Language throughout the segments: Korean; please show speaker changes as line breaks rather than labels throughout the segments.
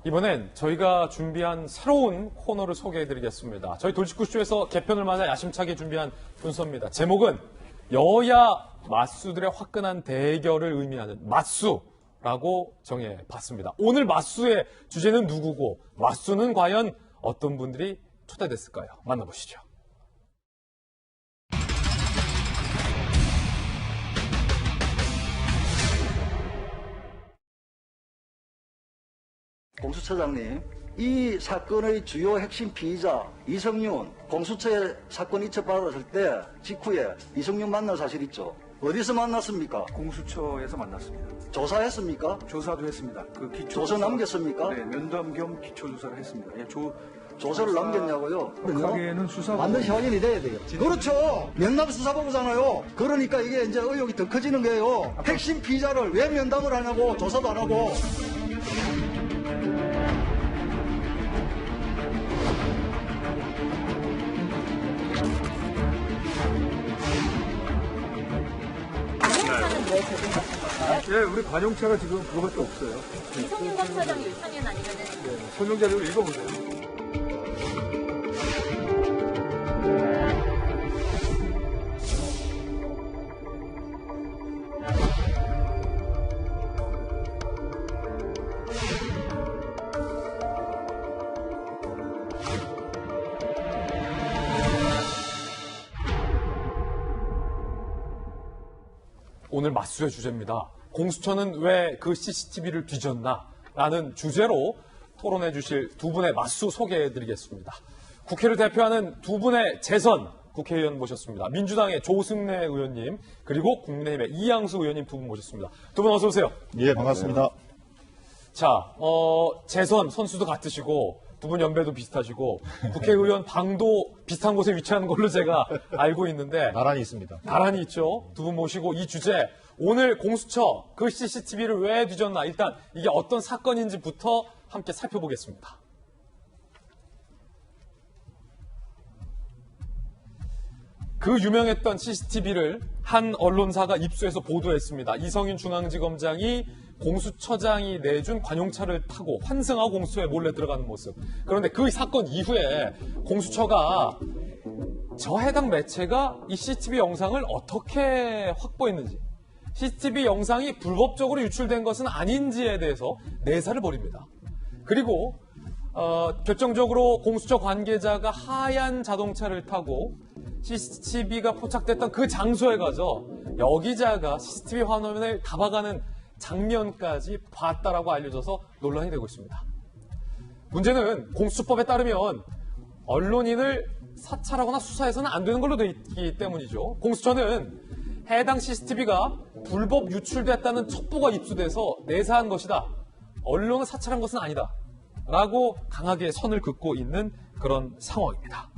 이번엔 저희가 준비한 새로운 코너를 소개해드리겠습니다. 저희 돌직구쇼에서 개편을 맞아 야심차게 준비한 순서입니다. 제목은 여야 맞수들의 화끈한 대결을 의미하는 맞수라고 정해봤습니다. 오늘 맞수의 주제는 누구고 맞수는 과연 어떤 분들이 초대됐을까요? 만나보시죠.
공수처장님, 이 사건의 주요 핵심 피의자 이성윤 공수처에 사건 이첩받았을 때 직후에 이성윤 만난 사실 있죠? 어디서 만났습니까?
공수처에서 만났습니다.
조사했습니까?
조사도 했습니다. 그
조서 남겼습니까?
네, 면담 겸 기초조사를 했습니다. 예,
조서를 남겼냐고요?
하기에는 수사
반드시 확인이 돼야 돼요. 그렇죠. 명남 수사본부잖아요. 그러니까 이게 이제 의혹이 더 커지는 거예요. 핵심 피의자를 왜 면담을 안 하고 조사도 안 하고.
관용차는 왜 제공받습니까?
예, 우리 관용차가 지금 그거밖에 없어요.
이성윤 검사장이 요청연 아니면은
설명 자료를 읽어보세요.
오늘 맞수의 주제입니다. 공수처는 왜 그 CCTV를 뒤졌나? 라는 주제로 토론해 주실 두 분의 맞수 소개해 드리겠습니다. 국회를 대표하는 두 분의 재선 국회의원 모셨습니다. 민주당의 조승래 의원님, 그리고 국민의힘의 이양수 의원님 두 분 모셨습니다. 두 분 어서 오세요.
예, 반갑습니다.
자, 재선 선수도 같으시고, 두 분 연배도 비슷하시고, 국회의원 방도 비슷한 곳에 위치하는 걸로 제가 알고 있는데,
나란히 있습니다.
나란히 있죠. 두 분 모시고 이 주제, 오늘 공수처 그 CCTV를 왜 뒤졌나, 일단 이게 어떤 사건인지부터 함께 살펴보겠습니다. 그 유명했던 CCTV를 한 언론사가 입수해서 보도했습니다. 이성윤 중앙지검장이 공수처장이 내준 관용차를 타고 환승하고 공수처에 몰래 들어가는 모습. 그런데 그 사건 이후에 공수처가 저 해당 매체가 이 CCTV 영상을 어떻게 확보했는지, CCTV 영상이 불법적으로 유출된 것은 아닌지에 대해서 내사를 벌입니다. 그리고 결정적으로 공수처 관계자가 하얀 자동차를 타고 CCTV가 포착됐던 그 장소에 가서 여기자가 CCTV 화면을 잡아가는 장면까지 봤다라고 알려져서 논란이 되고 있습니다. 문제는 공수처법에 따르면 언론인을 사찰하거나 수사해서는 안 되는 걸로 되어 있기 때문이죠. 공수처는 해당 CCTV가 불법 유출됐다는 첩보가 입수돼서 내사한 것이다. 언론을 사찰한 것은 아니다. 라고 강하게 선을 긋고 있는 그런 상황입니다.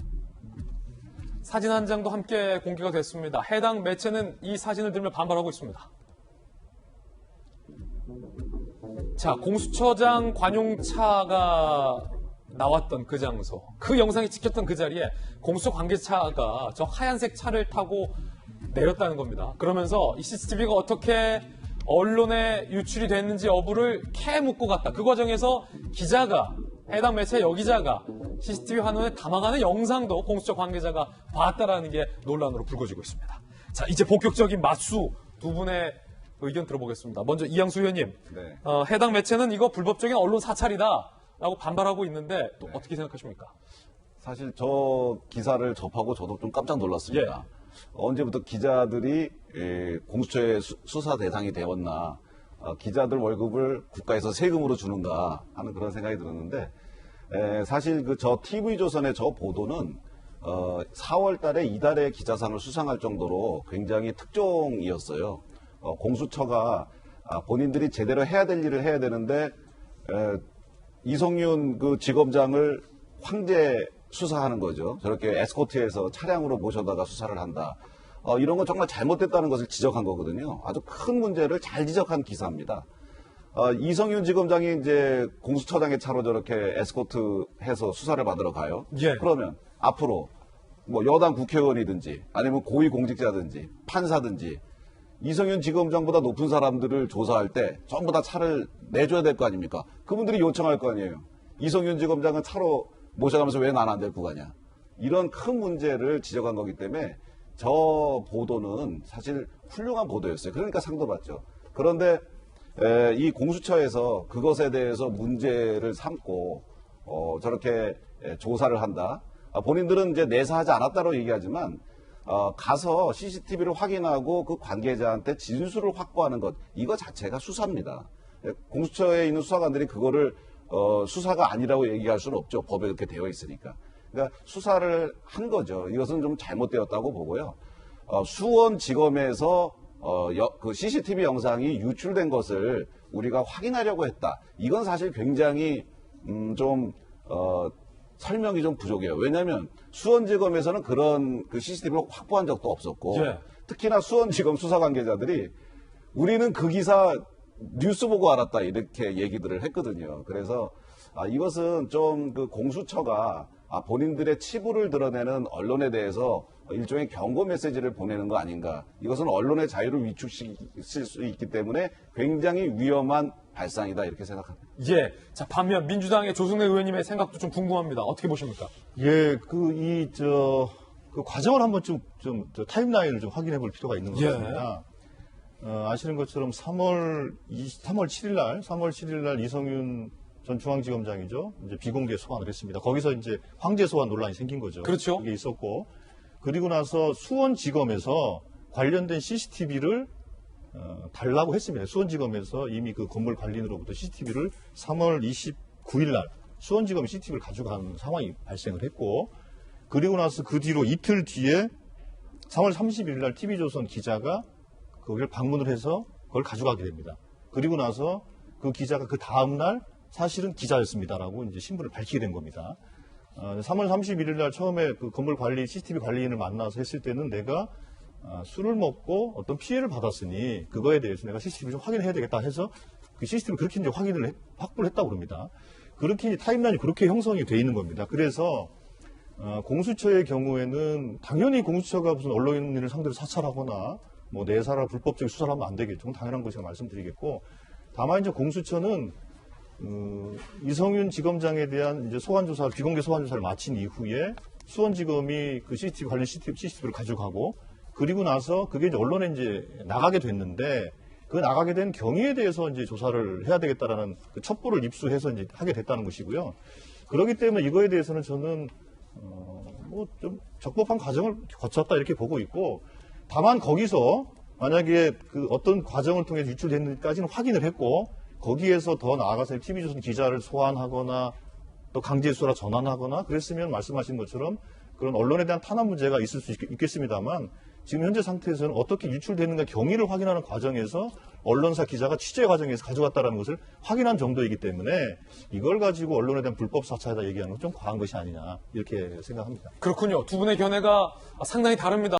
사진 한 장도 함께 공개가 됐습니다. 해당 매체는 이 사진을 들며 반발하고 있습니다. 자, 공수처장 관용차가 나왔던 그 장소, 그 영상이 찍혔던 그 자리에 공수처 관계차가 저 하얀색 차를 타고 내렸다는 겁니다. 그러면서 이 CCTV가 어떻게 언론에 유출이 됐는지 여부를 묻고 갔다. 그 과정에서 기자가, 해당 매체 여기자가 CCTV 화면에 담아가는 영상도 공수처 관계자가 봤다라는 게 논란으로 불거지고 있습니다. 자, 이제 본격적인 맞수 두 분의 의견 들어보겠습니다. 먼저 이양수 의원님,
네.
해당 매체는 이거 불법적인 언론 사찰이다라고 반발하고 있는데 또 어떻게 생각하십니까?
사실 저 기사를 접하고 저도 좀 깜짝 놀랐습니다. 언제부터 기자들이 공수처의 수사 대상이 되었나, 기자들 월급을 국가에서 세금으로 주는가 하는 그런 생각이 들었는데, 사실 저 TV조선의 저 보도는 4월 달에 이달의 기자상을 수상할 정도로 굉장히 특종이었어요. 공수처가 본인들이 제대로 해야 될 일을 해야 되는데 이성윤 그 지검장을 황제 수사하는 거죠. 저렇게 에스코트해서 차량으로 모셔다가 수사를 한다. 이런 건 정말 잘못됐다는 것을 지적한 거거든요. 아주 큰 문제를 잘 지적한 기사입니다. 이성윤 지검장이 이제 공수처장의 차로 저렇게 에스코트해서 수사를 받으러 가요.
예.
그러면 앞으로 뭐 여당 국회의원이든지 아니면 고위공직자든지 판사든지 이성윤 지검장보다 높은 사람들을 조사할 때 전부 다 차를 내줘야 될 거 아닙니까? 그분들이 요청할 거 아니에요. 이성윤 지검장은 차로 모셔가면서 왜 난 안 데리고 가냐. 이런 큰 문제를 지적한 거기 때문에 저 보도는 사실 훌륭한 보도였어요. 그러니까 상도 받죠. 그런데 이 공수처에서 그것에 대해서 문제를 삼고 저렇게 조사를 한다. 본인들은 이제 내사하지 않았다고 얘기하지만 가서 CCTV를 확인하고 그 관계자한테 진술을 확보하는 것, 이거 자체가 수사입니다. 공수처에 있는 수사관들이 그거를 수사가 아니라고 얘기할 수는 없죠. 법에 그렇게 되어 있으니까. 그러니까 수사를 한 거죠. 이것은 좀 잘못되었다고 보고요. 수원지검에서 그 CCTV 영상이 유출된 것을 우리가 확인하려고 했다. 이건 사실 굉장히 설명이 좀 부족해요. 왜냐하면 수원지검에서는 그런 그 CCTV를 확보한 적도 없었고,
예.
특히나 수원지검 수사 관계자들이 우리는 그 기사 뉴스 보고 알았다 이렇게 얘기들을 했거든요. 그래서 이것은 좀 그 공수처가 본인들의 치부를 드러내는 언론에 대해서 일종의 경고 메시지를 보내는 거 아닌가. 이것은 언론의 자유를 위축시킬 수 있기 때문에 굉장히 위험한 발상이다 이렇게 생각합니다.
예. 자, 반면 민주당의 조승래 의원님의 생각도 좀 궁금합니다. 어떻게 보십니까?
예, 그 과정을 한번 저 타임라인을 좀 확인해 볼 필요가 있는 것
예.
같습니다. 아시는 것처럼 3월 7일 날 이성윤 전 중앙지검장이죠. 이제 비공개 소환을 했습니다. 거기서 이제 황제 소환 논란이 생긴 거죠.
그렇죠.
이게 있었고, 그리고 나서 수원지검에서 관련된 CCTV를 달라고 했습니다. 수원지검에서 이미 그 건물 관리인으로부터 CCTV를 3월 29일 날 수원지검 CCTV를 가져간 상황이 발생을 했고, 그리고 나서 그 뒤로 이틀 뒤에 3월 31일 날 TV조선 기자가 거기를 방문을 해서 그걸 가져가게 됩니다. 그리고 나서 그 기자가 그 다음 날 사실은 기자였습니다라고 이제 신분을 밝히게 된 겁니다. 3월 31일 날 처음에 그 건물 관리, CCTV 관리인을 만나서 했을 때는 내가 술을 먹고 어떤 피해를 받았으니 그거에 대해서 내가 CCTV 좀 확인해야 되겠다 해서 그 CCTV 그렇게 이제 확보를 했다고 그럽니다. 그렇게 이제 타임라인이 그렇게 형성이 돼 있는 겁니다. 그래서 공수처의 경우에는 당연히 공수처가 무슨 언론인을 상대로 사찰하거나 뭐 내사라 불법적인 수사를 하면 안 되겠죠. 그건 당연한 거 제가 말씀드리겠고, 다만 이제 공수처는 이성윤 지검장에 대한 이제 비공개 소환 조사를 마친 이후에 수원지검이 그 CCTV 관련 CCTV를 가져가고, 그리고 나서 그게 이제 언론에 이제 나가게 됐는데, 그 나가게 된 경위에 대해서 이제 조사를 해야 되겠다라는 그 첩보를 입수해서 이제 하게 됐다는 것이고요. 그렇기 때문에 이거에 대해서는 저는 뭐 좀 적법한 과정을 거쳤다 이렇게 보고 있고, 다만 거기서 만약에 그 어떤 과정을 통해 유출됐는지까지는 확인을 했고, 거기에서 더 나아가서 TV조선 기자를 소환하거나 또 강제 수사라 전환하거나 그랬으면 말씀하신 것처럼 그런 언론에 대한 탄압 문제가 있을 수 있겠습니다만, 지금 현재 상태에서는 어떻게 유출되는가 경위를 확인하는 과정에서 언론사 기자가 취재 과정에서 가져갔다는 것을 확인한 정도이기 때문에 이걸 가지고 언론에 대한 불법 사찰이다 얘기하는 건 좀 과한 것이 아니냐 이렇게 생각합니다.
그렇군요. 두 분의 견해가 상당히 다릅니다.